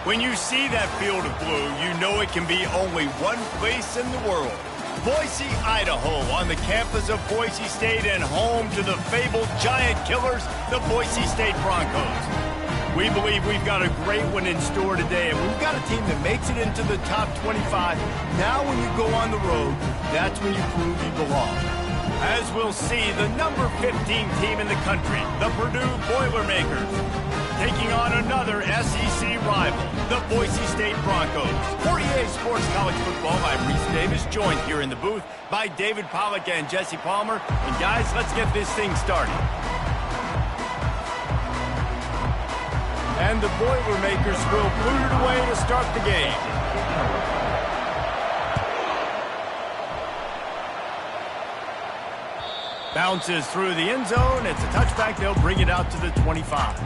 When you see that field of blue, you know it can be only one place in the world. Boise, Idaho, on the campus of Boise State and home to the fabled giant killers, the Boise State Broncos. We believe we've got a great one in store today, and we've got a team that makes it into the top 25. Now when you go on the road, that's when you prove you belong. As we'll see, the number 15 team in the country, the Purdue Boilermakers, taking on another SEC rival, the Boise State Broncos. For EA Sports College Football, I'm Reese Davis, joined here in the booth by David Pollack and Jesse Palmer. And guys, let's get this thing started. And the Boilermakers will boot it away to start the game. Bounces through the end zone. It's a touchback. They'll bring it out to the 25.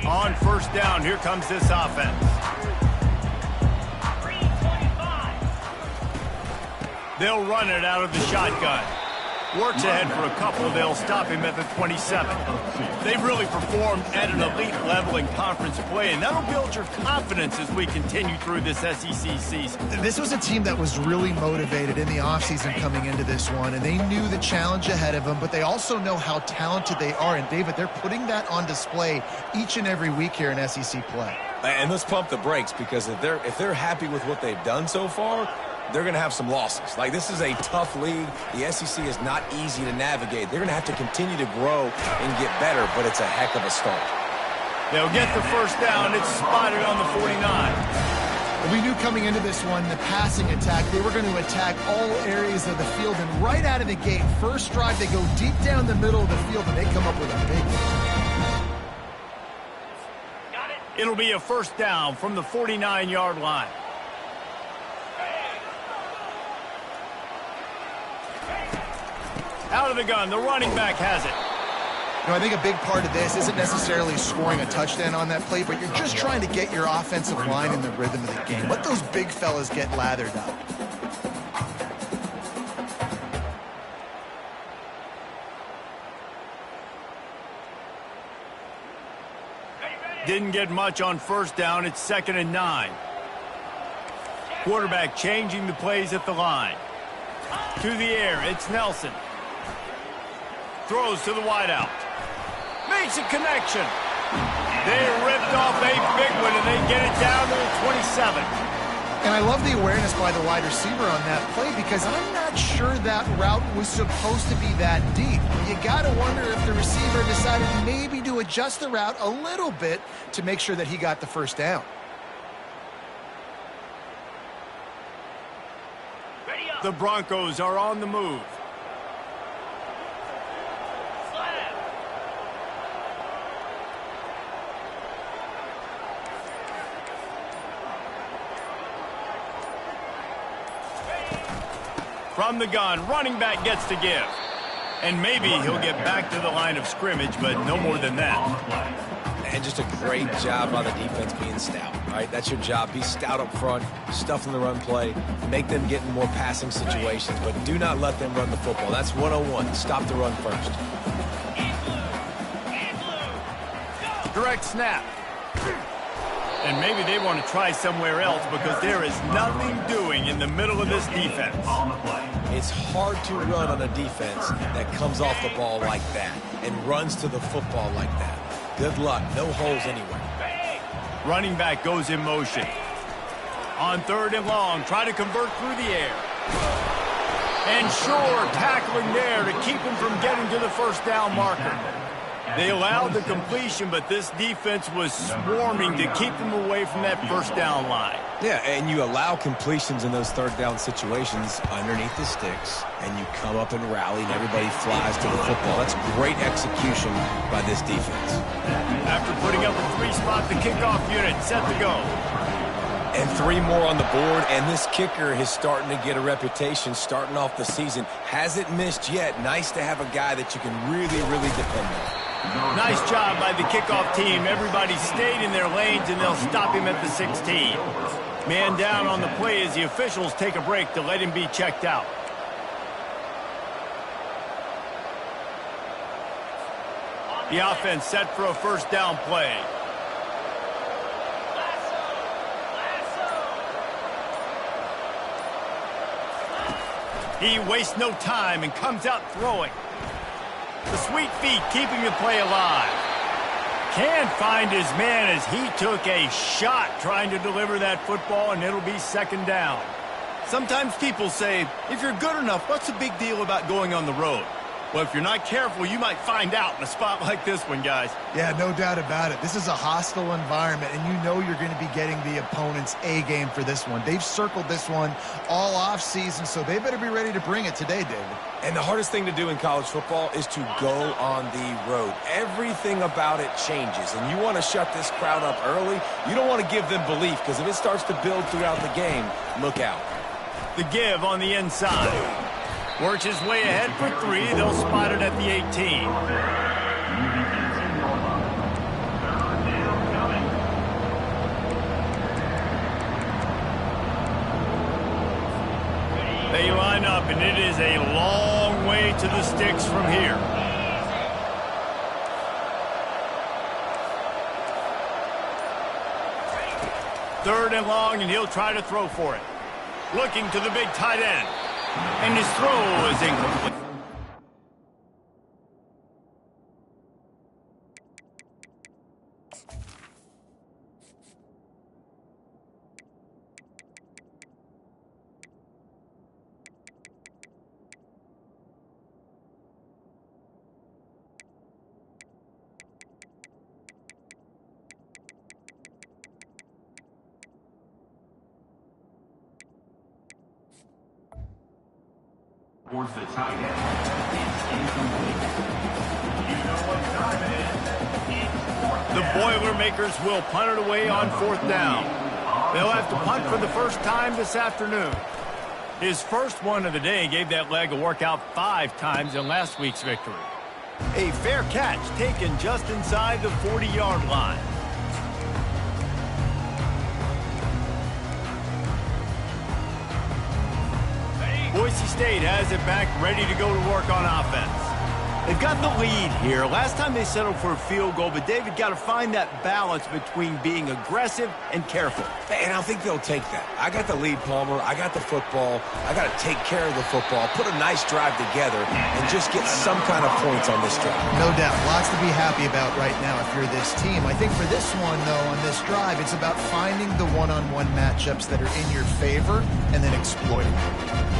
On first down, here comes this offense. They'll run it out of the shotgun. Works ahead for a couple. They'll stop him at the 27. They've really performed at an elite level in conference play, and that'll build your confidence as we continue through this SEC season. This was a team that was really motivated in the offseason coming into this one, and they knew the challenge ahead of them, but they also know how talented they are. And, David, they're putting that on display each and every week here in SEC play. And let's pump the brakes, because if they're happy with what they've done so far, they're going to have some losses. Like, this is a tough league. The SEC is not easy to navigate. They're going to have to continue to grow and get better, but it's a heck of a start. They'll get the first down. It's spotted on the 49. We knew coming into this one, the passing attack, they were going to attack all areas of the field, and right out of the gate, first drive, they go deep down the middle of the field, and they come up with a big one. It'll be a first down from the 49-yard line. Out of the gun, the running back has it. You know, I think a big part of this isn't necessarily scoring a touchdown on that play, but you're just trying to get your offensive line in the rhythm of the game. Let those big fellas get lathered up. Didn't get much on first down. It's 2nd and 9. Quarterback changing the plays at the line. To the air, it's Nelson. Throws to the wideout. Makes a connection. They ripped off a big one, and they get it down to the 27. And I love the awareness by the wide receiver on that play, because I'm not sure that route was supposed to be that deep. You got to wonder if the receiver decided maybe to adjust the route a little bit to make sure that he got the first down. The Broncos are on the move. From the gun, running back gets to give. And maybe he'll get back to the line of scrimmage, but no more than that. And just a great job by the defense being stout, right? That's your job. Be stout up front, stuff in the run play, make them get in more passing situations, but do not let them run the football. That's 101. Stop the run first. Direct snap. And maybe they want to try somewhere else, because there is nothing doing in the middle of this defense. It's hard to run on a defense that comes off the ball like that and runs to the football like that. Good luck. No holes anywhere. Running back goes in motion. On 3rd and long, try to convert through the air. And sure, tackling there to keep him from getting to the first down marker. They allowed the completion, but this defense was swarming to keep them away from that first down line. Yeah, and you allow completions in those 3rd down situations underneath the sticks, and you come up and rally, and everybody flies to the football. That's great execution by this defense. After putting up a 3-spot, the kickoff unit set to go. And 3 more on the board, and this kicker is starting to get a reputation starting off the season. Hasn't missed yet. Nice to have a guy that you can really, really depend on. Nice job by the kickoff team. Everybody stayed in their lanes, and they'll stop him at the 16. Man down on the play as the officials take a break to let him be checked out. The offense set for a first down play. He wastes no time and comes out throwing. The sweet feet keeping the play alive. Can't find his man as he took a shot trying to deliver that football, and it'll be second down. Sometimes people say, if you're good enough, what's the big deal about going on the road? Well, if you're not careful, you might find out in a spot like this one, guys. Yeah, no doubt about it. This is a hostile environment, and you know you're going to be getting the opponent's A-game for this one. They've circled this one all offseason, so they better be ready to bring it today, David. And the hardest thing to do in college football is to go on the road. Everything about it changes, and you want to shut this crowd up early. You don't want to give them belief, because if it starts to build throughout the game, look out. The give on the inside. Works his way ahead for 3. They'll spot it at the 18. They line up, and it is a long way to the sticks from here. Third and long, and he'll try to throw for it. Looking to the big tight end. And his throw is incomplete. Towards the tight end. It's incomplete. You know what time it is. The Boilermakers will punt it away on 4th down. They'll have to punt for the first time this afternoon. His first one of the day gave that leg a workout 5 times in last week's victory. A fair catch taken just inside the 40-yard line. Boise State has it back, ready to go to work on offense. They've got the lead here. Last time they settled for a field goal, but David got to find that balance between being aggressive and careful. And I think they'll take that. I got the lead, Palmer. I got the football. I got to take care of the football, put a nice drive together, and just get some kind of points on this drive. No doubt. Lots to be happy about right now if you're this team. I think for this one, though, on this drive, it's about finding the one-on-one matchups that are in your favor and then exploiting them.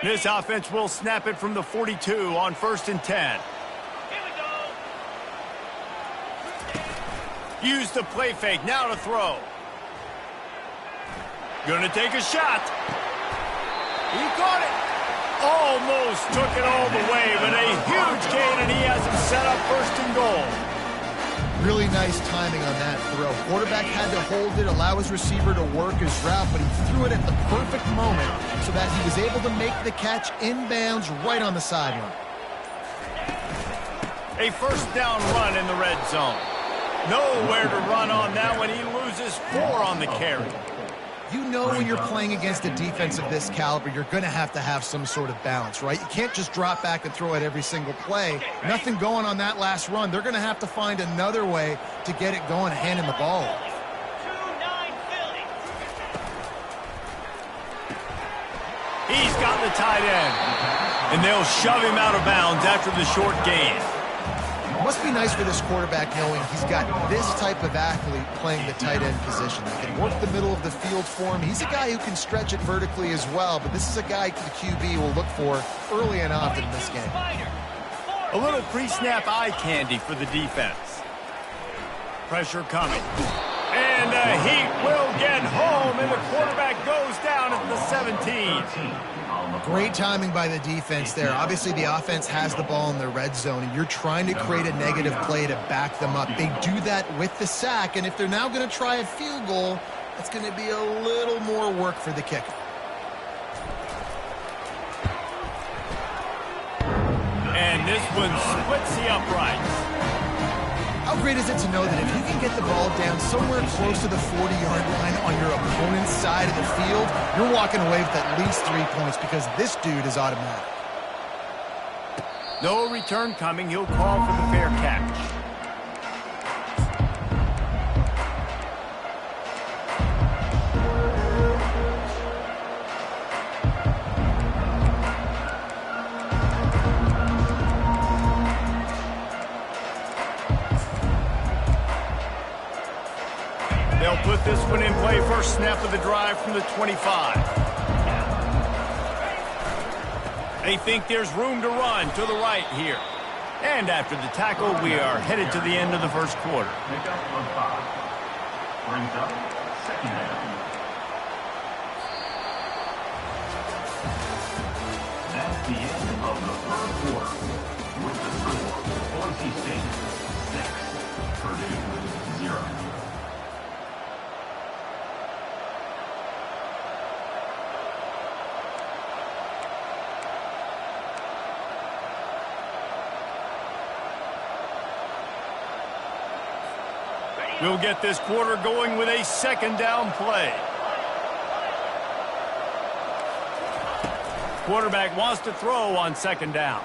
This offense will snap it from the 42 on 1st and 10. Here we go. Use the play fake, now to throw. Gonna take a shot. He caught it. Almost took it all the way, but a huge gain, and he has him set up 1st and goal. Really nice timing on that throw. Quarterback had to hold it, allow his receiver to work his route, but he threw it at the perfect moment so that he was able to make the catch inbounds right on the sideline. A first down run in the red zone. Nowhere to run on that one. He loses 4 on the carry. You know when you're playing against a defense of this caliber, you're going to have some sort of balance, right? You can't just drop back and throw it every single play. Nothing going on that last run. They're going to have to find another way to get it going, handing the ball off. He's got the tight end, and they'll shove him out of bounds after the short gain. Must be nice for this quarterback knowing he's got this type of athlete playing the tight end position. They can work the middle of the field for him. He's a guy who can stretch it vertically as well, but this is a guy the QB will look for early and often in this game. A little pre-snap eye candy for the defense. Pressure coming. And the Heat will get home, and the quarterback goes down at the 17. Great timing by the defense there. Obviously, the offense has the ball in the red zone, and you're trying to create a negative play to back them up. They do that with the sack, and if they're now going to try a field goal, it's going to be a little more work for the kicker. And this one splits the uprights. I How great is it to know that if you can get the ball down somewhere close to the 40-yard line on your opponent's side of the field, you're walking away with at least 3 points because this dude is automatic. No return coming. He'll call for the fair catch. They'll put this one in play. First snap of the drive from the 25. They think there's room to run to the right here. And after the tackle, we are headed to the end of the first quarter. Pickup of 5. Brings up second down. That's the end of the first quarter. With the score, Boise State 6, Purdue 0. We'll get this quarter going with a second down play. Quarterback wants to throw on second down.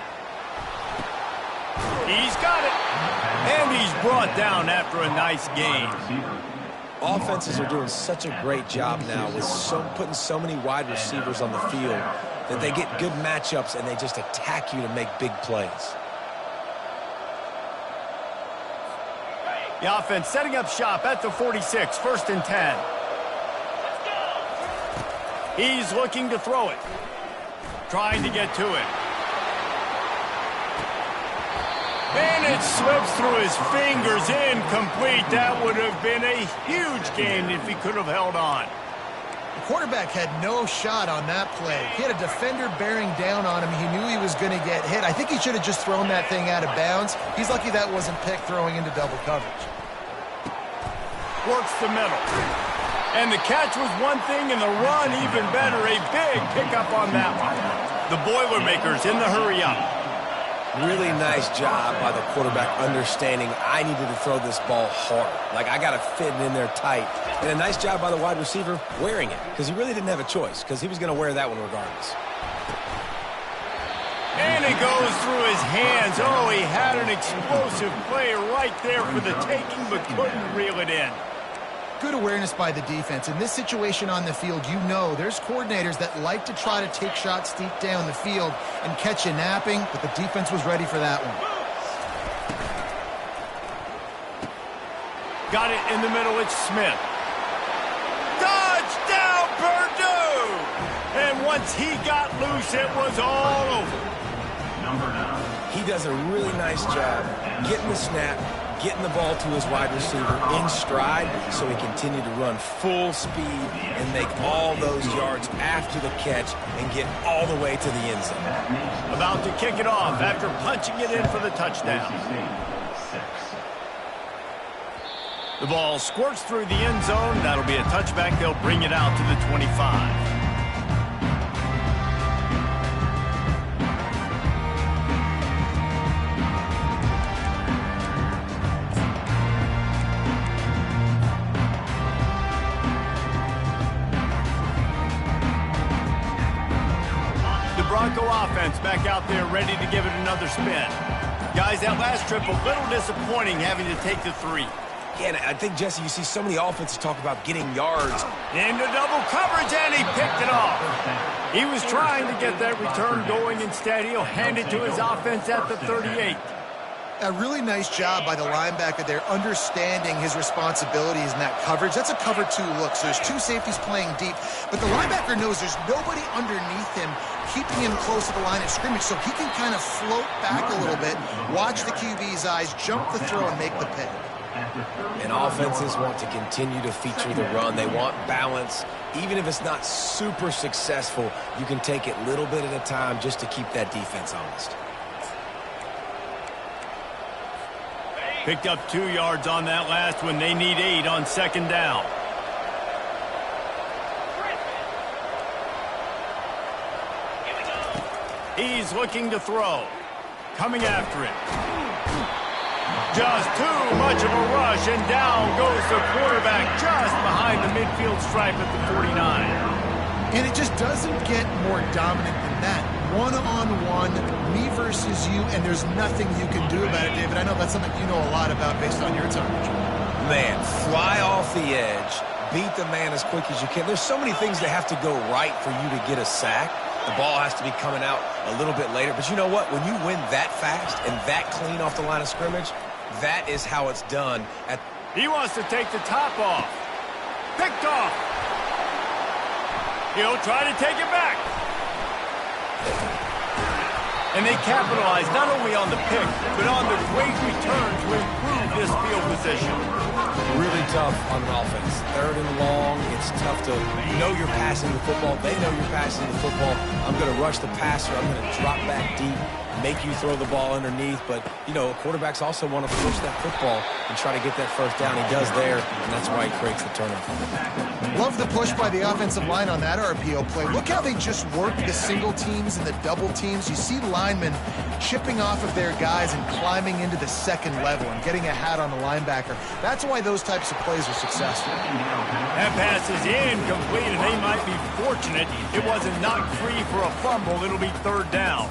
He's got it. And he's brought down after a nice gain. Offenses are doing such a great job now with putting so many wide receivers on the field that they get good matchups and they just attack you to make big plays. The offense setting up shop at the 46, first and 10. He's looking to throw it. Trying to get to it. And it slips through his fingers, incomplete. That would have been a huge gain if he could have held on. The quarterback had no shot on that play. He had a defender bearing down on him. He knew he was going to get hit. I think he should have just thrown that thing out of bounds. He's lucky that wasn't picked throwing into double coverage. Works the middle. And the catch was one thing, and the run even better. A big pickup on that one. The Boilermakers in the hurry up. Really nice job by the quarterback understanding I needed to throw this ball hard. Like, I got to fit it in there tight. And a nice job by the wide receiver wearing it, because he really didn't have a choice, because he was going to wear that one regardless. And it goes through his hands. Oh, he had an explosive play right there for the taking, but couldn't reel it in. Good awareness by the defense. In this situation on the field, you know there's coordinators that like to try to take shots deep down the field and catch you napping, but the defense was ready for that one. Got it in the middle. It's Smith. Touchdown, Purdue! And once he got loose, it was all over. Number 9. He does a really nice job getting the snap, getting the ball to his wide receiver in stride so he continued to run full speed and make all those yards after the catch and get all the way to the end zone. About to kick it off after punching it in for the touchdown. The ball squirts through the end zone. That'll be a touchback. They'll bring it out to the 25. Bronco offense back out there ready to give it another spin. Guys, that last trip a little disappointing having to take the 3. Yeah, and I think, Jesse, you see so many offenses talk about getting yards. Into double coverage, and he picked it off. He was trying to get that return going. Instead, he'll hand it to his offense at the 38. A really nice job by the linebacker there, understanding his responsibilities in that coverage. That's a cover 2 look, so there's 2 safeties playing deep. But the linebacker knows there's nobody underneath him keeping him close to the line of scrimmage, so he can kind of float back a little bit, watch the QB's eyes, jump the throw, and make the pick. And offenses want to continue to feature the run. They want balance. Even if it's not super successful, you can take it little bit at a time just to keep that defense honest. Picked up 2 yards on that last one. They need 8 on second down. He's looking to throw. Coming after it. Just too much of a rush, and down goes the quarterback just behind the midfield stripe at the 49. And it just doesn't get more dominant than that. One-on-one, me versus you, and there's nothing you can do about it, David. I know that's something you know a lot about based on your time. Man, fly off the edge, beat the man as quick as you can. There's so many things that have to go right for you to get a sack. The ball has to be coming out a little bit later. But you know what? When you win that fast and that clean off the line of scrimmage, that is how it's done. He wants to take the top off. Picked off. He'll try to take it back. And they capitalize not only on the pick, but on the great return to improve this field position. Really tough on an offense. Third and long, it's tough to know you're passing the football. They know you're passing the football. I'm going to rush the passer. I'm going to drop back deep, make you throw the ball underneath. But, you know, quarterbacks also want to push that football and try to get that first down. He does there, and that's why he creates the turnover. Love the push by the offensive line on that RPO play. Look how they just work the single teams and the double teams. You see linemen chipping off of their guys and climbing into the second level and getting a hat on the linebacker. That's why those types of plays are successful. That pass is incomplete, and they might be fortunate it wasn't knocked free for a fumble. It'll be third down.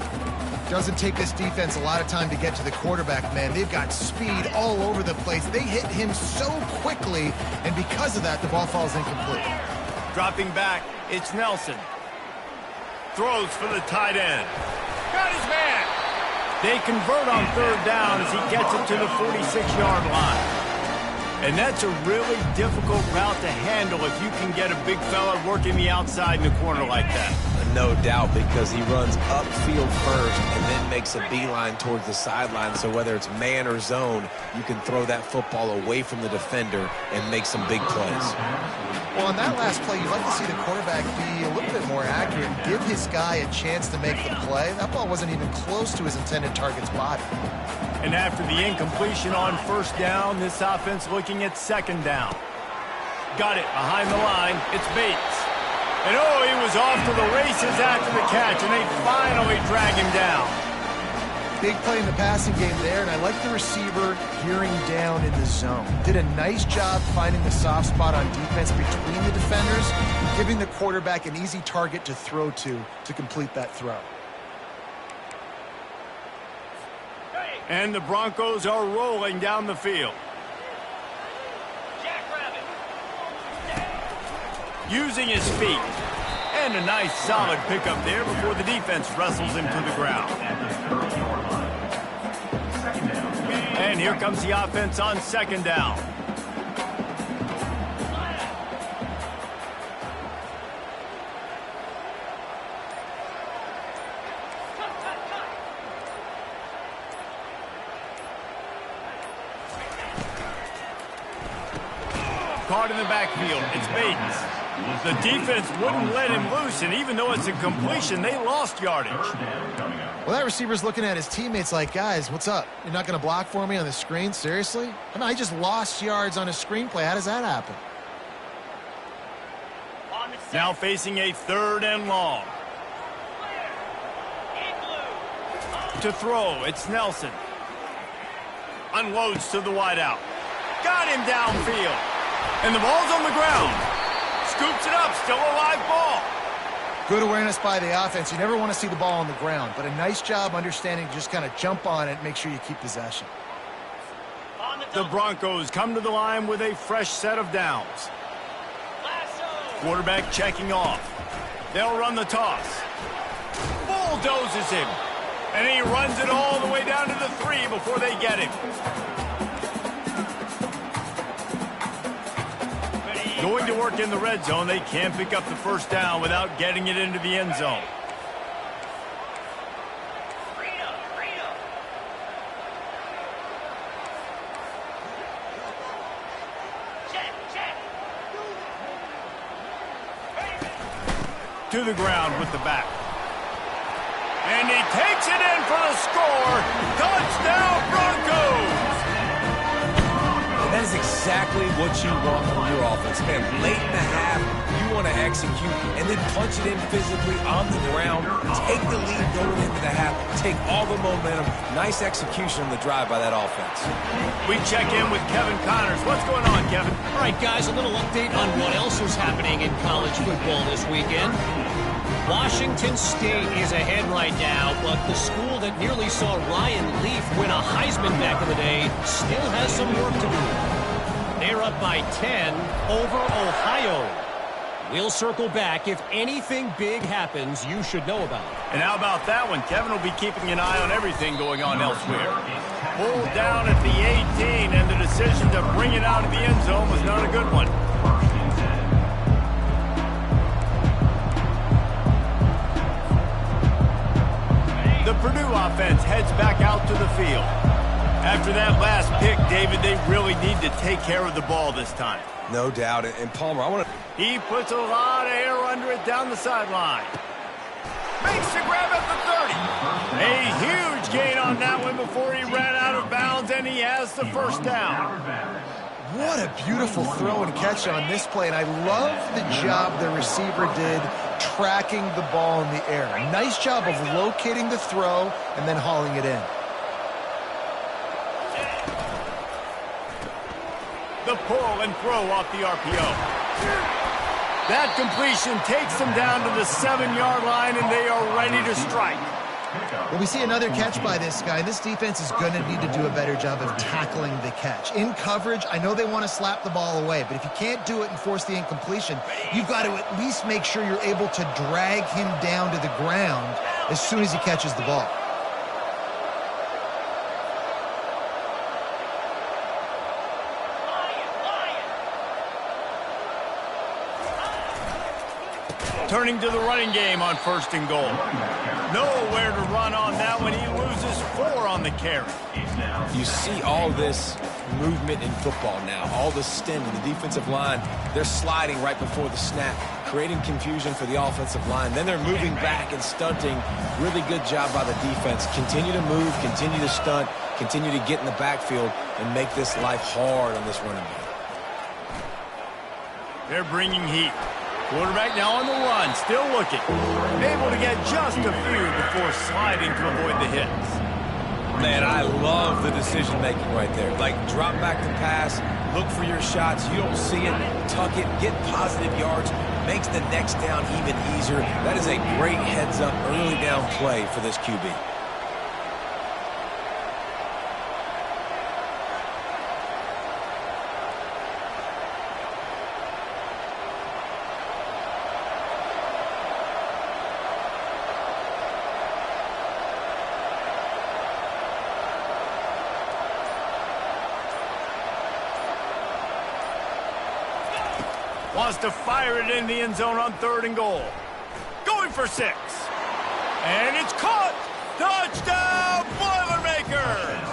Doesn't take this defense a lot of time to get to the quarterback, man. They've got speed all over the place. They hit him so quickly, and because of that, the ball falls incomplete. Dropping back, it's Nelson. Throws for the tight end. Got his man. They convert on third down as he gets it to the 46-yard line. And that's a really difficult route to handle if you can get a big fella working the outside in the corner like that. No doubt, because he runs upfield first and then makes a beeline towards the sideline. So whether it's man or zone, you can throw that football away from the defender and make some big plays. Well, on that last play, you'd like to see the quarterback be a little bit more accurate and give his guy a chance to make the play. That ball wasn't even close to his intended target's body. And after the incompletion on first down, this offense looking at second down. Got it behind the line. It's Bates. And oh, he was off to the races after the catch, and they finally drag him down. Big play in the passing game there, and I like the receiver gearing down in the zone. Did a nice job finding the soft spot on defense between the defenders, giving the quarterback an easy target to throw to complete that throw. And the Broncos are rolling down the field. Using his feet. And a nice solid pickup there before the defense wrestles him to the ground. And here comes the offense on second down. Caught in the backfield. It's Bates. The defense wouldn't let him loose, and even though it's a completion, they lost yardage. Well, that receiver's looking at his teammates like, guys, what's up? You're not going to block for me on the screen? Seriously? I mean, I just lost yards on a screenplay. How does that happen? Now facing a third and long. To throw, it's Nelson. Unloads to the wideout. Got him downfield. And the ball's on the ground. Scoops it up, still a live ball. Good awareness by the offense. You never want to see the ball on the ground, but a nice job understanding to just kind of jump on it and make sure you keep possession. The Broncos come to the line with a fresh set of downs. Quarterback checking off. They'll run the toss. Bulldozes him. And he runs it all the way down to the 3 before they get him. Going to work in the red zone, they can't pick up the first down without getting it into the end zone. To the ground with the back. And he takes it in for the score. Touchdown, Broncos! That is exactly what you want from your offense, man. Late in the half, you want to execute and then punch it in physically on the ground, take the lead going into the half, take all the momentum. Nice execution on the drive by that offense. We check in with Kevin Connors. What's going on, Kevin? All right, guys, a little update on what else is happening in college football this weekend. Washington State is ahead right now, but the school that nearly saw Ryan Leaf win a Heisman back in the day still has some work to do. They're up by 10 over Ohio. We'll circle back. If anything big happens, you should know about it. And how about that one? Kevin will be keeping an eye on everything going on elsewhere. Pulled down at the 18, and the decision to bring it out of the end zone was not a good one. The Purdue offense heads back out to the field. After that last pick, David, they really need to take care of the ball this time. No doubt. And Palmer, I want to... He puts a lot of air under it down the sideline. Makes the grab at the 30. A huge gain on that one before he ran out of bounds, and he has the first down. What a beautiful throw and catch on this play, and I love the job the receiver did tracking the ball in the air. Nice job of locating the throw and then hauling it in. The pull and throw off the RPO. That completion takes them down to the 7-yard line, and they are ready to strike. Well, we see another catch by this guy. This defense is going to need to do a better job of tackling the catch. In coverage, I know they want to slap the ball away, but if you can't do it and force the incompletion, you've got to at least make sure you're able to drag him down to the ground as soon as he catches the ball. Turning to the running game on 1st and goal. Nowhere to run on that one. He loses 4 on the carry. You see all this movement in football now, all the stint in the defensive line. They're sliding right before the snap, creating confusion for the offensive line. Then they're moving back and stunting. Really good job by the defense. Continue to move, continue to stunt, continue to get in the backfield and make this life hard on this running back. They're bringing heat. Quarterback now on the run, still looking. Able to get just a few before sliding to avoid the hits. Man, I love the decision-making right there. Like, drop back to pass, look for your shots. You don't see it, tuck it, get positive yards, makes the next down even easier. That is a great heads-up early down play for this QB. Wants to fire it in the end zone on 3rd and goal. Going for 6. And it's caught. Touchdown, Boilermakers!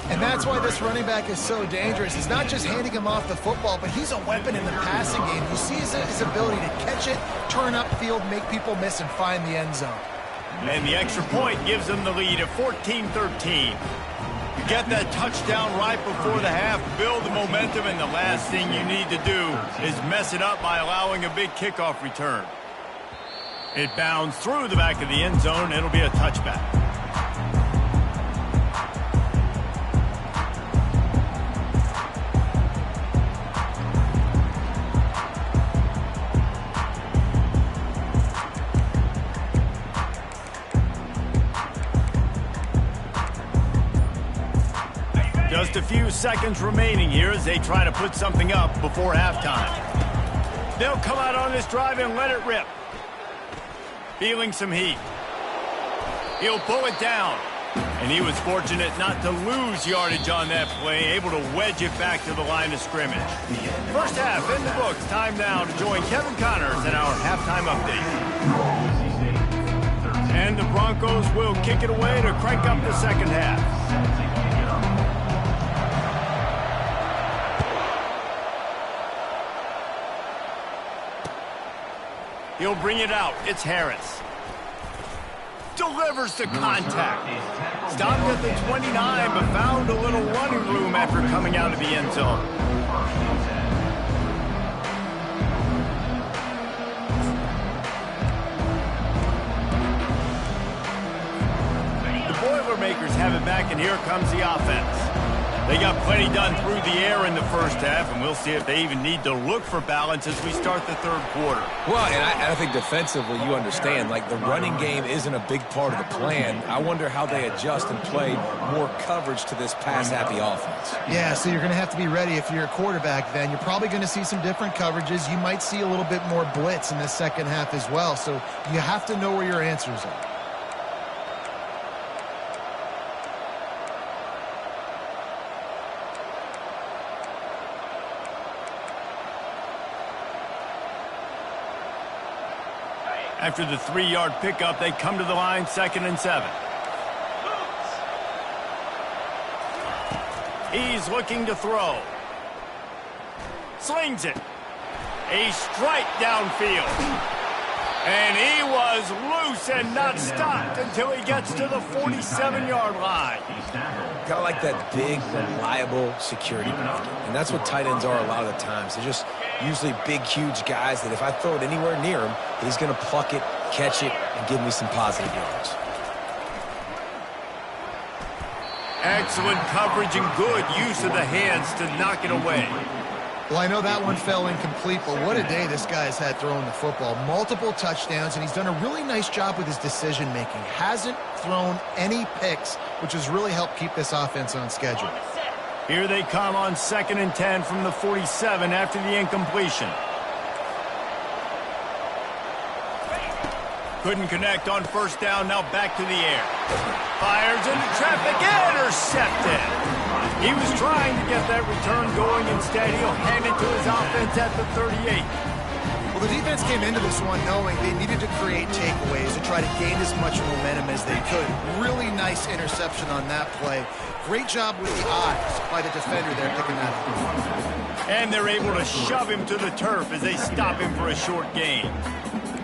And that's why this running back is so dangerous. It's not just handing him off the football, but he's a weapon in the passing game. You see his ability to catch it, turn upfield, make people miss, and find the end zone. And the extra point gives them the lead at 14-13. You get that touchdown right before the half, build the momentum, and the last thing you need to do is mess it up by allowing a big kickoff return. It bounds through the back of the end zone. It'll be a touchback. Just a few seconds remaining here as they try to put something up before halftime. They'll come out on this drive and let it rip. Feeling some heat. He'll pull it down. And he was fortunate not to lose yardage on that play, able to wedge it back to the line of scrimmage. First half in the books. Time now to join Kevin Connors in our halftime update. And the Broncos will kick it away to crank up the second half. He'll bring it out. It's Harris. Delivers the contact. Stopped at the 29, but found a little running room after coming out of the end zone. The Boilermakers have it back, and here comes the offense. They got plenty done through the air in the first half, and we'll see if they even need to look for balance as we start the third quarter. Well, and I think defensively, you understand, like the running game isn't a big part of the plan. I wonder how they adjust and play more coverage to this pass-happy offense. Yeah, so you're going to have to be ready if you're a quarterback then. You're probably going to see some different coverages. You might see a little bit more blitz in the second half as well, so you have to know where your answers are. After the 3-yard pickup, they come to the line, 2nd and 7. He's looking to throw. Slings it. A strike downfield. And he was loose and not stopped until he gets to the 47-yard line. Kind of like that big, reliable security blanket. And that's what tight ends are a lot of the times. They're just usually big, huge guys that if I throw it anywhere near him, he's going to pluck it, catch it, and give me some positive yards. Excellent coverage and good use of the hands to knock it away. Well, I know that one fell incomplete, but what a day this guy's had throwing the football. Multiple touchdowns, and he's done a really nice job with his decision-making. Hasn't thrown any picks, which has really helped keep this offense on schedule. Here they come on 2nd and 10 from the 47 after the incompletion. Couldn't connect on first down, now back to the air. Fires into traffic, intercepted. He was trying to get that return going. Instead, he'll hand it to his offense at the 38. Well, the defense came into this one knowing they needed to create takeaways to try to gain as much momentum as they could. Really nice interception on that play. Great job with the eyes by the defender there picking that up. And they're able to shove him to the turf as they stop him for a short gain.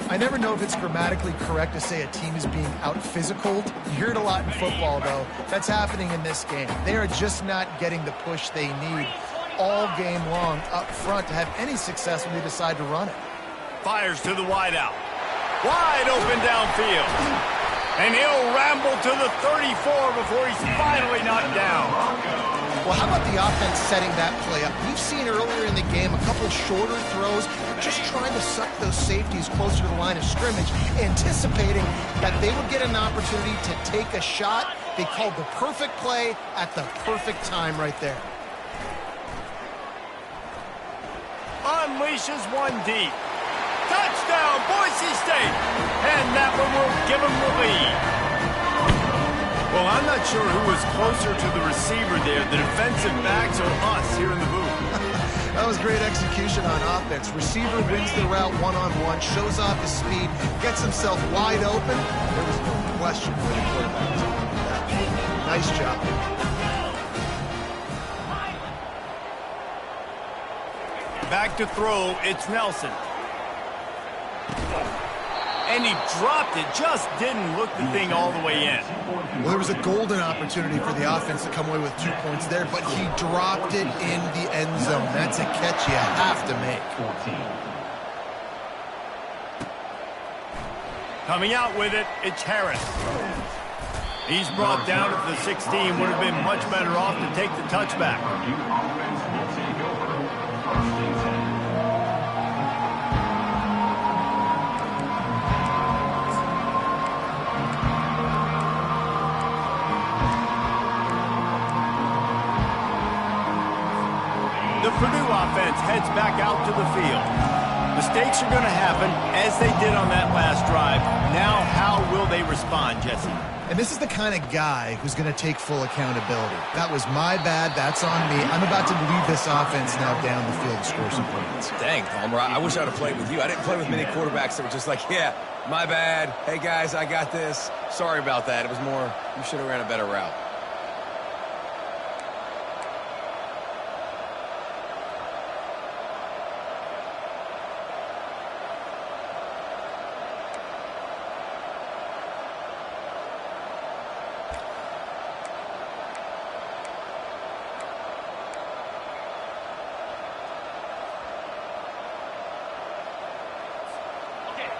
I never know if it's grammatically correct to say a team is being out-physicaled. You hear it a lot in football, though. That's happening in this game. They are just not getting the push they need all game long up front to have any success when they decide to run it. Fires to the wideout. Wide open downfield. And he'll ramble to the 34 before he's finally knocked down. Well, how about the offense setting that play up? We've seen earlier in the game a couple shorter throws, just trying to suck those safeties closer to the line of scrimmage, anticipating that they would get an opportunity to take a shot. They called the perfect play at the perfect time right there. Unleashes one deep. Touchdown, Boise State! And that one will give them the lead. Well, I'm not sure who was closer to the receiver there, the defensive backs or us here in the booth. That was great execution on offense. Receiver wins the route one-on-one, shows off his speed, gets himself wide open. There was no question for the quarterback. Nice job. Back to throw, it's Nelson. And he dropped it, just didn't look the thing all the way in. Well, there was a golden opportunity for the offense to come away with 2 points there, but he dropped it in the end zone. That's a catch you have to make. Coming out with it, it's Harris. He's brought down at the 16, would have been much better off to take the touchback. The Purdue offense heads back out to the field. Mistakes are going to happen, as they did on that last drive. Now, how will they respond, Jesse? And this is the kind of guy who's going to take full accountability. That was my bad. That's on me. I'm about to lead this offense now down the field to score some points. Dang, Palmer, I wish I would have played with you. I didn't play with many quarterbacks that were just like, yeah, my bad. Hey, guys, I got this. Sorry about that. It was more, you should have ran a better route.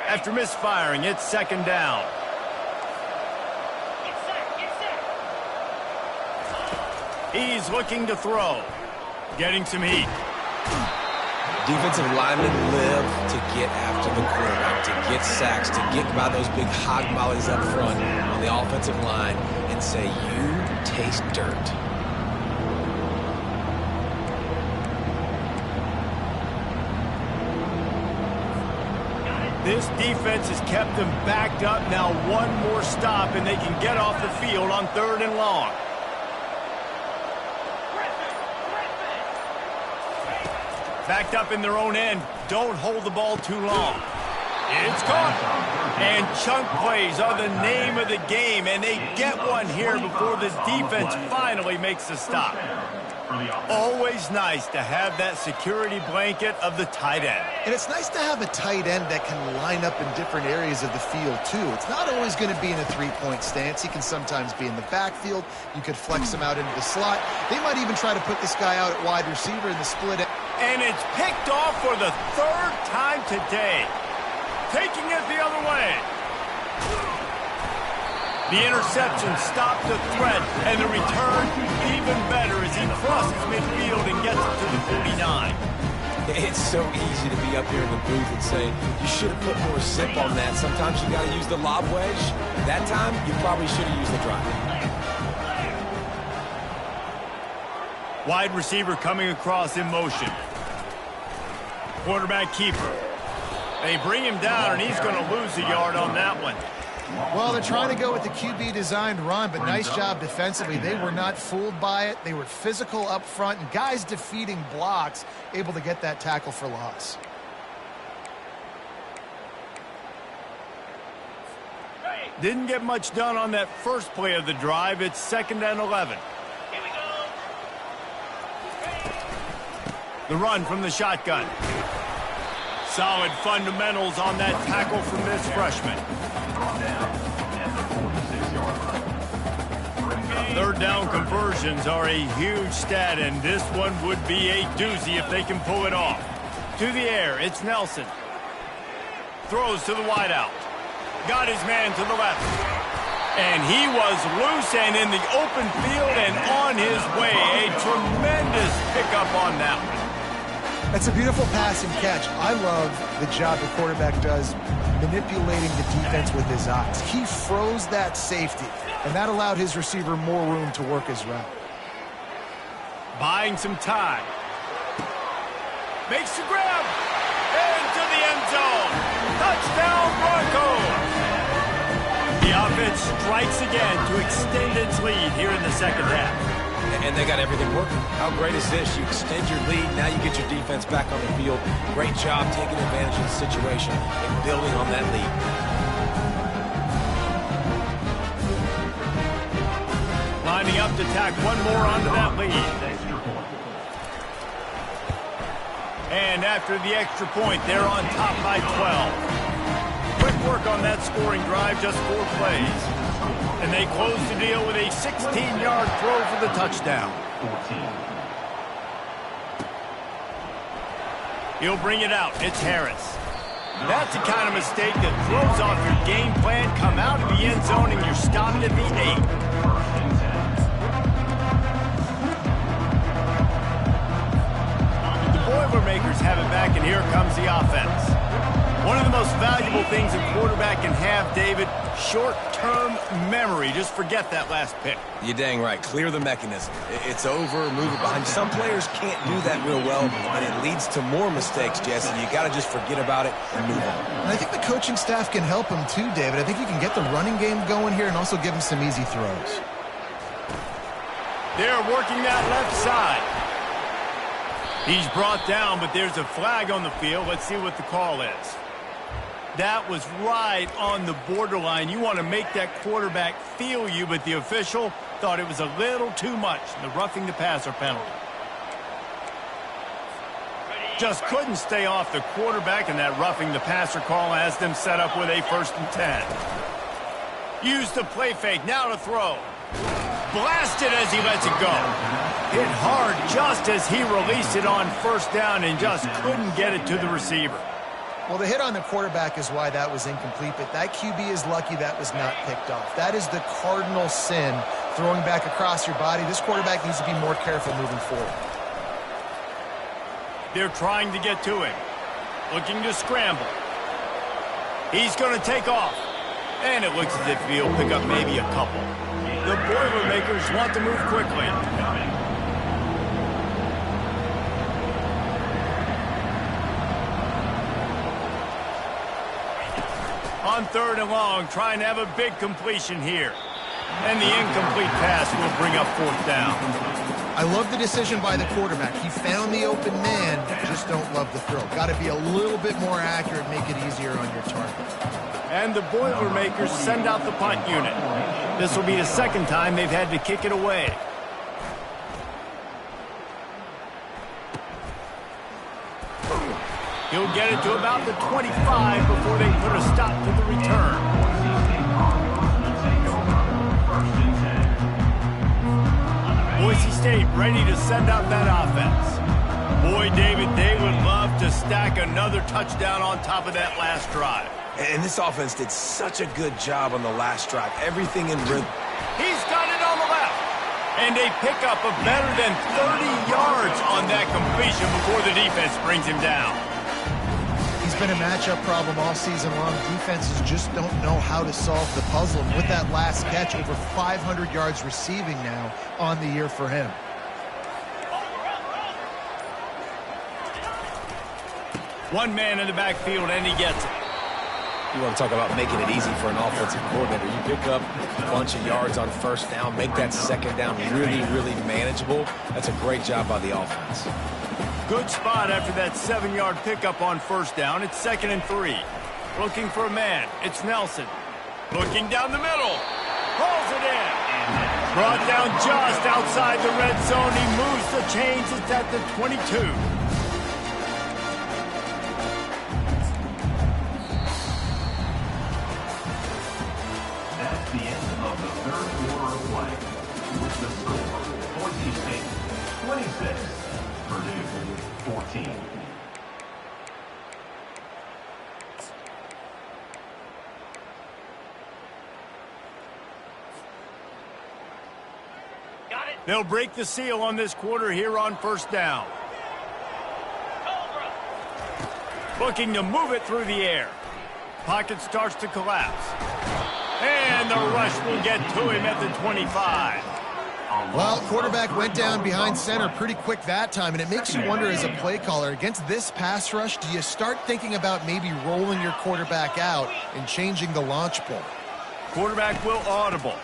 After misfiring, it's second down. He's looking to throw. Getting some heat. Defensive linemen live to get after the quarterback, to get sacks, to get by those big hog mollies up front on the offensive line and say, you taste dirt. This defense has kept them backed up. Now one more stop and they can get off the field on 3rd and long. Backed up in their own end. Don't hold the ball too long. It's caught. And chunk plays are the name of the game, and they get one here before the defense finally makes the stop. Always nice to have that security blanket of the tight end. And it's nice to have a tight end that can line up in different areas of the field, too. It's not always going to be in a three-point stance. He can sometimes be in the backfield. You could flex him out into the slot. They might even try to put this guy out at wide receiver in the split. And it's picked off for the 3rd time today. Taking it the other way. The interception stopped the threat, and the return even better as he crosses midfield and gets it to the 49. It's so easy to be up here in the booth and say, you should have put more zip on that. Sometimes you got to use the lob wedge. That time, you probably should have used the drive. Wide receiver coming across in motion. Quarterback keeper. They bring him down, and he's going to lose a yard on that one. Well, they're trying to go with the QB-designed run, but nice job defensively. They were not fooled by it. They were physical up front, and guys defeating blocks, able to get that tackle for loss. Didn't get much done on that first play of the drive. It's 2nd and 11. The run from the shotgun. Solid fundamentals on that tackle from this freshman. 3rd down conversions are a huge stat, and this one would be a doozy if they can pull it off. To the air, it's Nelson. Throws to the wideout. Got his man to the left. And he was loose and in the open field and on his way. A tremendous pickup on that one. That's a beautiful pass and catch. I love the job the quarterback does manipulating the defense with his eyes. He froze that safety, and that allowed his receiver more room to work his route. Buying some time. Makes the grab. Into the end zone. Touchdown Broncos. The offense strikes again to extend its lead here in the 2nd half. And they got everything working. How great is this? You extend your lead, now you get your defense back on the field. Great job taking advantage of the situation and building on that lead. Lining up to tack one more onto that lead. And after the extra point, they're on top by 12. Quick work on that scoring drive, just 4 plays. And they close the deal with a 16-yard throw for the touchdown. He'll bring it out. It's Harris. That's the kind of mistake that throws off your game plan. Come out of the end zone and you're stopped at the 8. The Boilermakers have it back, and here comes the offense. One of the most valuable things a quarterback can have, David, short-term memory. Just forget that last pick. You're dang right. Clear the mechanism. It's over, move it behind. Some players can't do that real well, and it leads to more mistakes, Jesse. You got to just forget about it and move on. And I think the coaching staff can help him too, David. I think you can get the running game going here and also give him some easy throws. They're working that left side. He's brought down, but there's a flag on the field. Let's see what the call is. That was right on the borderline. You want to make that quarterback feel you, but the official thought it was a little too much. The roughing the passer penalty. Just couldn't stay off the quarterback, and that roughing the passer call has them set up with a 1st and 10. Use the play fake. Now to throw. Blasted as he lets it go. Hit hard just as he released it on 1st down and just couldn't get it to the receiver. Well, the hit on the quarterback is why that was incomplete, but that QB is lucky that was not picked off. That is the cardinal sin, throwing back across your body. This quarterback needs to be more careful moving forward. They're trying to get to him. Looking to scramble. He's going to take off. And it looks as if he'll pick up maybe a couple. The Boilermakers want to move quickly. On 3rd and long, trying to have a big completion here. And the incomplete pass will bring up 4th down. I love the decision by the quarterback. He found the open man, just don't love the throw. Got to be a little bit more accurate, make it easier on your target. And the Boilermakers send out the punt unit. This will be the 2nd time they've had to kick it away. He'll get it to about the 25 before they put a stop to the return. Boise State ready to send out that offense. Boy, David, they would love to stack another touchdown on top of that last drive. And this offense did such a good job on the last drive. Everything in rhythm. He's got it on the left. And they pick up a better than 30 yards on that completion before the defense brings him down. He's been a matchup problem all season long. Defenses just don't know how to solve the puzzle. And with that last catch, over 500 yards receiving now on the year for him. One man in the backfield, and he gets it. You want to talk about making it easy for an offensive coordinator. You pick up a bunch of yards on 1st down, make that 2nd down really, really manageable. That's a great job by the offense. Good spot after that 7-yard pickup on 1st down. It's 2nd and 3. Looking for a man. It's Nelson. Looking down the middle. Pulls it in. Brought down just outside the red zone. He moves the chains. It's at the 22. That's the end of the 3rd quarter of play. With the score, Boise State 26, Purdue 14. They'll break the seal on this quarter here on 1st down. Looking to move it through the air. Pocket starts to collapse. And the rush will get to him at the 25. Well, quarterback went down behind center pretty quick that time, and it makes you wonder as a play caller, against this pass rush, do you start thinking about maybe rolling your quarterback out and changing the launch point? Quarterback will audible.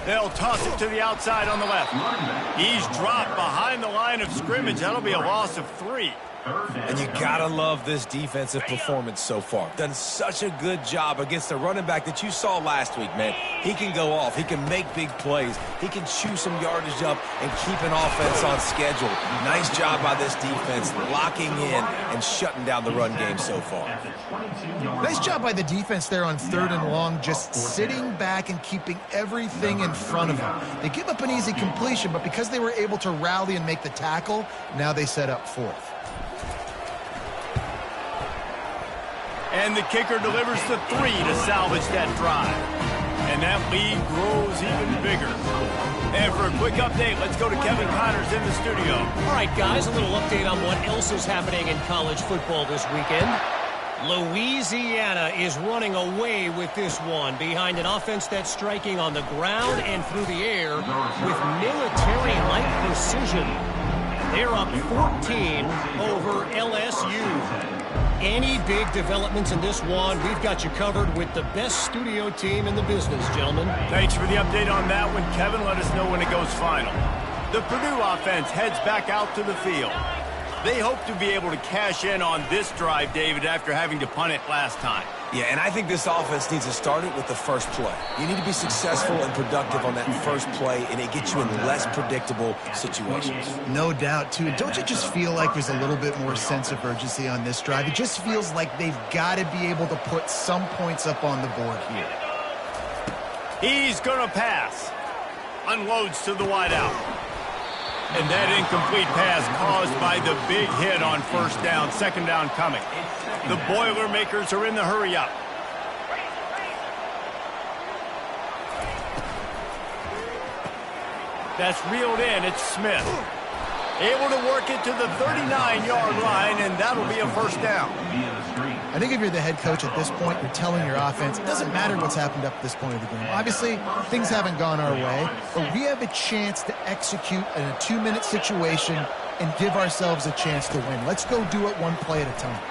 They'll toss it to the outside on the left. He's dropped behind the line of scrimmage. That'll be a loss of 3. And you gotta love this defensive performance so far. Done such a good job against the running back that you saw last week, man. He can go off. He can make big plays. He can chew some yardage up and keep an offense on schedule. Nice job by this defense locking in and shutting down the run game so far. Nice job by the defense there on 3rd and long, just sitting back and keeping everything in front of them. They give up an easy completion, but because they were able to rally and make the tackle, now they set up 4th. And the kicker delivers the 3 to salvage that drive. And that lead grows even bigger. And for a quick update, let's go to Kevin Connors in the studio. All right, guys, a little update on what else is happening in college football this weekend. Louisiana is running away with this one behind an offense that's striking on the ground and through the air with military-like precision. They're up 14 over LSU. Any big developments in this one, we've got you covered with the best studio team in the business, gentlemen. Thanks for the update on that one, Kevin. Let us know when it goes final. The Purdue offense heads back out to the field. They hope to be able to cash in on this drive, David, after having to punt it last time. Yeah, and I think this offense needs to start it with the first play. You need to be successful and productive on that first play, and it gets you in less predictable situations. No doubt, too. Don't you just feel like there's a little bit more sense of urgency on this drive? It just feels like they've got to be able to put some points up on the board here. He's going to pass. Unloads to the wideout. And that incomplete pass caused by the big hit on first down, second down coming. The Boilermakers are in the hurry up. That's reeled in. It's Smith. Able to work it to the 39-yard line, and that'll be a first down. I think if you're the head coach at this point, you're telling your offense, it doesn't matter what's happened up to this point of the game. Obviously, things haven't gone our way, but we have a chance to execute in a 2-minute situation and give ourselves a chance to win. Let's go do it one play at a time.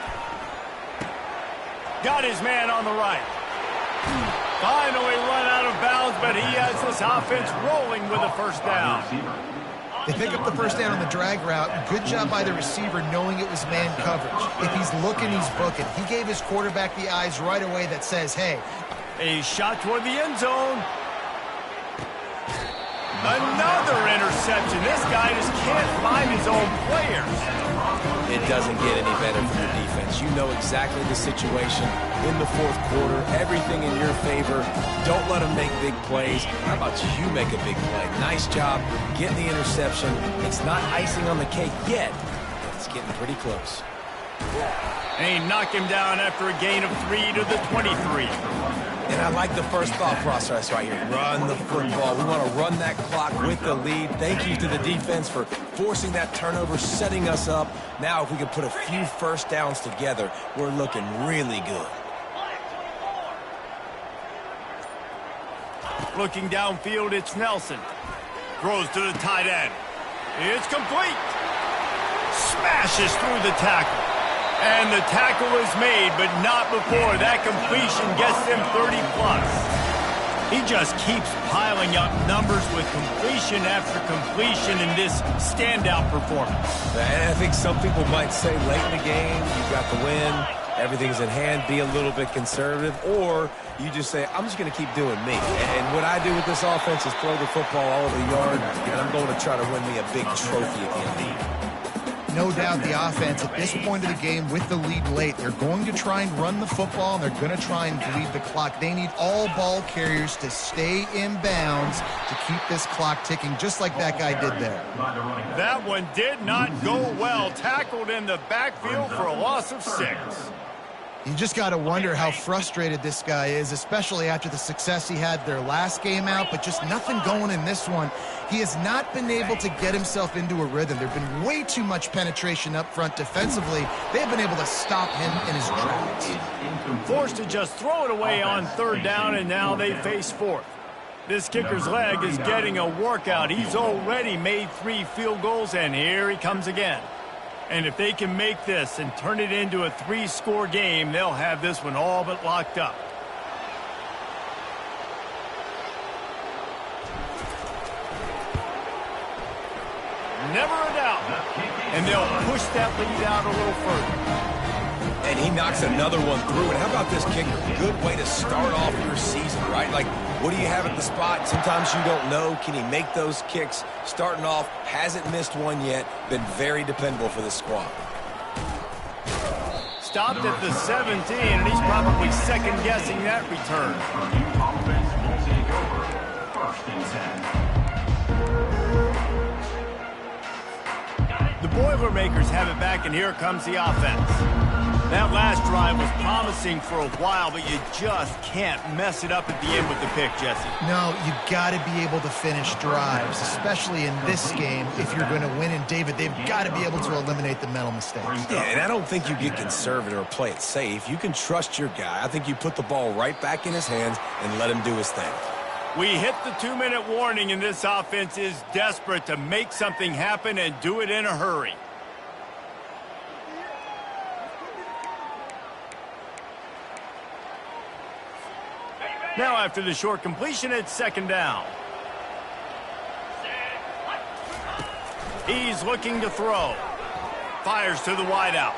Got his man on the right. Finally run out of bounds, but he has this offense rolling with a first down. They pick up the first down on the drag route. Good job by the receiver knowing it was man coverage. If he's looking, he's booking. He gave his quarterback the eyes right away that says, hey. A shot toward the end zone. Another interception. This guy just can't find his own players. It doesn't get any better for your defense. You know exactly the situation in the fourth quarter. Everything in your favor. Don't let them make big plays. How about you make a big play? Nice job getting the interception. It's not icing on the cake yet, but it's getting pretty close. And he knocked him down after a gain of 3 to the 23. And I like the first thought process right here. Run the football. We want to run that clock with the lead. Thank you to the defense for forcing that turnover, setting us up. Now if we can put a few first downs together, we're looking really good. Looking downfield, it's Nelson. Throws to the tight end. It's complete. Smashes through the tackle. And the tackle is made, but not before that completion gets them 30-plus. He just keeps piling up numbers with completion after completion in this standout performance. And I think some people might say late in the game, you've got the win, everything's in hand, be a little bit conservative, or you just say, I'm just going to keep doing me. And what I do with this offense is throw the football all over the yard, and I'm going to try to win me a big trophy at the end of the year. No doubt the offense at this point of the game with the lead late, they're going to try and run the football and they're going to try and bleed the clock. They need all ball carriers to stay in bounds to keep this clock ticking, just like that guy did there. That one did not go well. Tackled in the backfield for a loss of 6. You just got to wonder how frustrated this guy is, especially after the success he had their last game out, but just nothing going in this one. He has not been able to get himself into a rhythm. There's been way too much penetration up front defensively. They've been able to stop him in his tracks. Forced to just throw it away on third down, and now they face fourth. This kicker's leg is getting a workout. He's already made 3 field goals, and here he comes again. And if they can make this and turn it into a 3-score game, they'll have this one all but locked up. Never a doubt. And they'll push that lead out a little further. And he knocks another one through. And how about this kicker? Good way to start off your season, right? Like, what do you have at the spot? Sometimes you don't know. Can he make those kicks? Starting off, hasn't missed one yet. Been very dependable for this squad. Stopped at the 17, and he's probably second-guessing that return. The Boilermakers have it back, and here comes the offense. That last drive was promising for a while, but you just can't mess it up at the end with the pick, Jesse. No, you got to be able to finish drives, especially in this game. If you're going to win, and David, they've got to be able to eliminate the mental mistakes. Yeah, and I don't think you get conservative or play it safe. You can trust your guy. I think you put the ball right back in his hands and let him do his thing. We hit the 2-minute warning, and this offense is desperate to make something happen and do it in a hurry. Now after the short completion, it's second down. He's looking to throw. Fires to the wideout.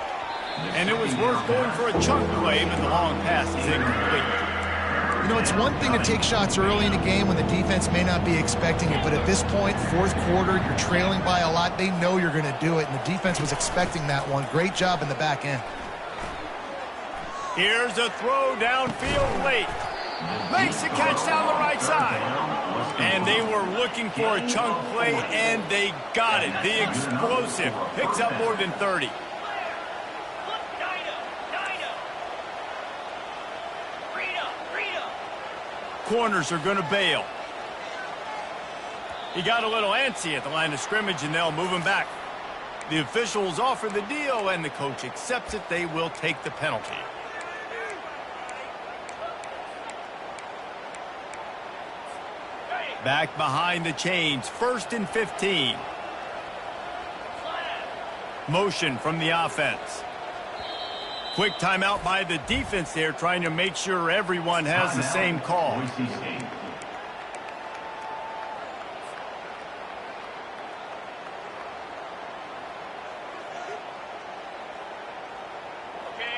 And it was worth going for a chunk play, but the long pass is incomplete. You know, it's one thing to take shots early in a game when the defense may not be expecting it, but at this point, fourth quarter, you're trailing by a lot. They know you're going to do it, and the defense was expecting that one. Great job in the back end. Here's a throw downfield late. Makes the catch down the right side. And they were looking for a chunk play, and they got it. The explosive picks up more than 30. Corners are going to bail. He got a little antsy at the line of scrimmage, and they'll move him back. The officials offer the deal, and the coach accepts it. They will take the penalty. Back behind the chains, 1st and 15. Motion from the offense. Quick timeout by the defense there, trying to make sure everyone has the same call.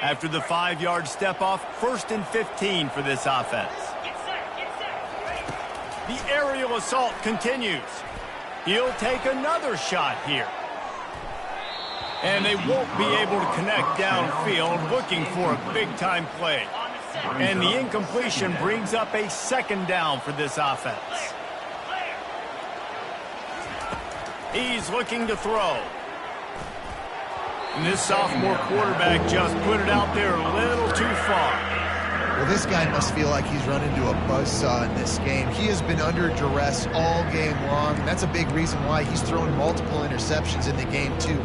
After the 5-yard step off, 1st and 15 for this offense. The aerial assault continues. He'll take another shot here. And they won't be able to connect downfield, looking for a big-time play. And the incompletion brings up a 2nd down for this offense. He's looking to throw. And this sophomore quarterback just put it out there a little too far. Well, this guy must feel like he's run into a buzzsaw in this game. He has been under duress all game long, and that's a big reason why he's thrown multiple interceptions in the game, too.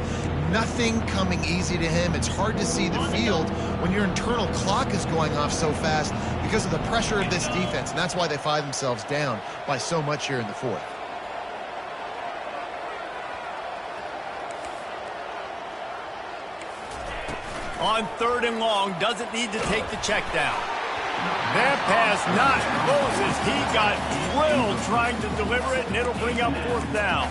Nothing coming easy to him. It's hard to see the field when your internal clock is going off so fast because of the pressure of this defense, and that's why they find themselves down by so much here in the 4th. On 3rd and long, doesn't need to take the check down. That pass not Moses. He got drilled trying to deliver it, and it'll bring up 4th down.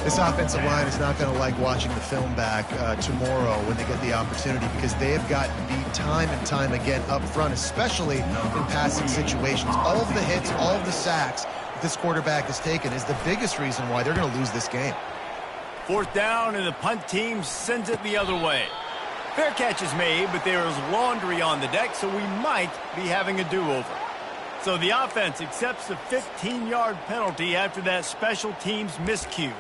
This offensive line is not going to like watching the film back tomorrow when they get the opportunity, because they have gotten beat time and time again up front, especially in passing situations. All of the hits, all of the sacks that this quarterback has taken is the biggest reason why they're going to lose this game. 4th down, and the punt team sends it the other way. Fair catch is made, but there is laundry on the deck, so we might be having a do-over. So the offense accepts the 15-yard penalty after that special teams miscue.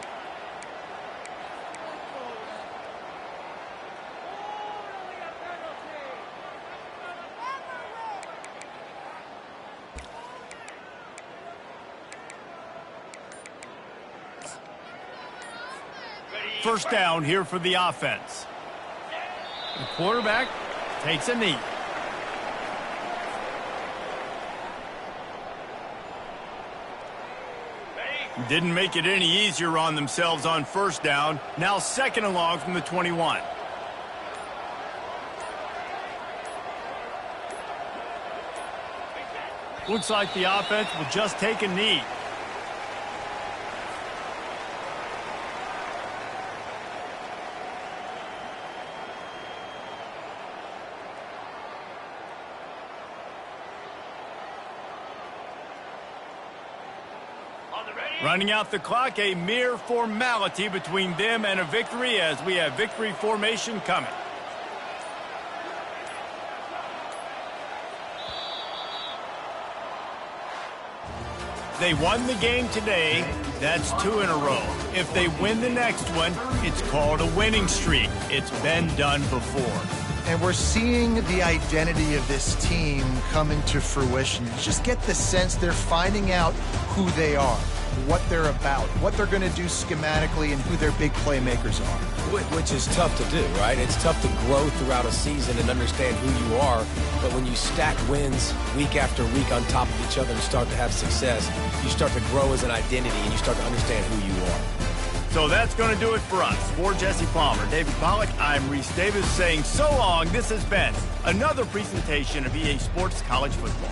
First down here for the offense. The quarterback takes a knee. Didn't make it any easier on themselves on 1st down. Now 2nd and long from the 21. Looks like the offense will just take a knee. Running out the clock, a mere formality between them and a victory as we have victory formation coming. They won the game today. That's 2 in a row. If they win the next one, it's called a winning streak. It's been done before. And we're seeing the identity of this team come into fruition. You just get the sense they're finding out who they are, what they're about, what they're going to do schematically, and who their big playmakers are. Which is tough to do, right? It's tough to grow throughout a season and understand who you are. But when you stack wins week after week on top of each other and start to have success, you start to grow as an identity and you start to understand who you are. So that's going to do it for us. For Jesse Palmer, David Pollack, I'm Reese Davis saying so long. This has been another presentation of EA Sports College Football.